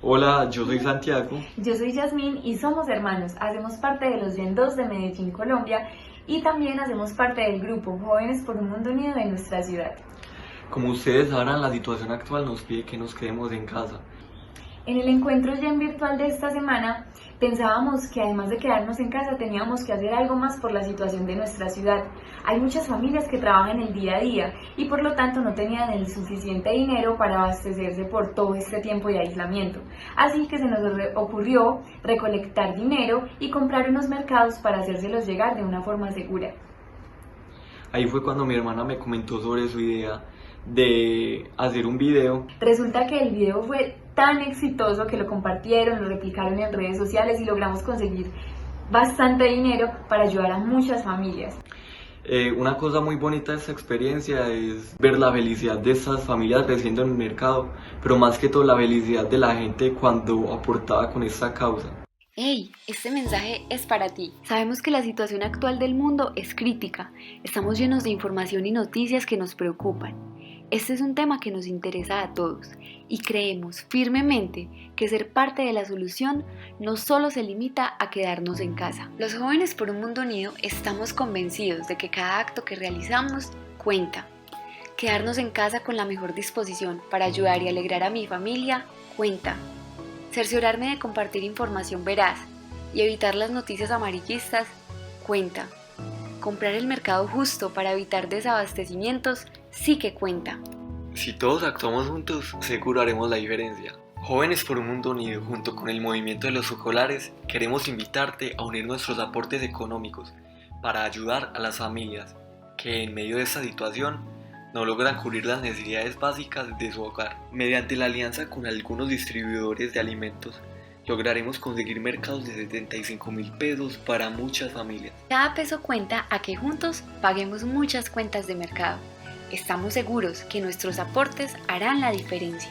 Hola, yo soy Santiago. Yo soy Yasmín y somos hermanos. Hacemos parte de los Gen 2 de Medellín, Colombia, y también hacemos parte del grupo Jóvenes por un Mundo Unido de nuestra ciudad. Como ustedes sabrán, la situación actual nos pide que nos quedemos en casa. En el encuentro Gen virtual de esta semana, pensábamos que además de quedarnos en casa teníamos que hacer algo más por la situación de nuestra ciudad. Hay muchas familias que trabajan el día a día y por lo tanto no tenían el suficiente dinero para abastecerse por todo este tiempo de aislamiento. Así que se nos ocurrió recolectar dinero y comprar unos mercados para hacérselos llegar de una forma segura. Ahí fue cuando mi hermana me comentó sobre su idea de hacer un video. Resulta que el video fue tan exitoso que lo compartieron, lo replicaron en redes sociales y logramos conseguir bastante dinero para ayudar a muchas familias. Una cosa muy bonita de esta experiencia es ver la felicidad de estas familias creciendo en el mercado, pero más que todo la felicidad de la gente cuando aportaba con esta causa. ¡Hey! Este mensaje es para ti. Sabemos que la situación actual del mundo es crítica. Estamos llenos de información y noticias que nos preocupan. Este es un tema que nos interesa a todos y creemos firmemente que ser parte de la solución no solo se limita a quedarnos en casa. Los jóvenes por un mundo unido estamos convencidos de que cada acto que realizamos cuenta. Quedarnos en casa con la mejor disposición para ayudar y alegrar a mi familia cuenta. Cerciorarme de compartir información veraz y evitar las noticias amarillistas cuenta. Comprar el mercado justo para evitar desabastecimientos sí que cuenta. Si todos actuamos juntos, seguro haremos la diferencia. Jóvenes por un Mundo Unido, junto con el movimiento de los escolares, queremos invitarte a unir nuestros aportes económicos para ayudar a las familias que en medio de esta situación no logran cubrir las necesidades básicas de su hogar. Mediante la alianza con algunos distribuidores de alimentos, lograremos conseguir mercados de 75.000 pesos para muchas familias. Cada peso cuenta a que juntos paguemos muchas cuentas de mercado. Estamos seguros que nuestros aportes harán la diferencia.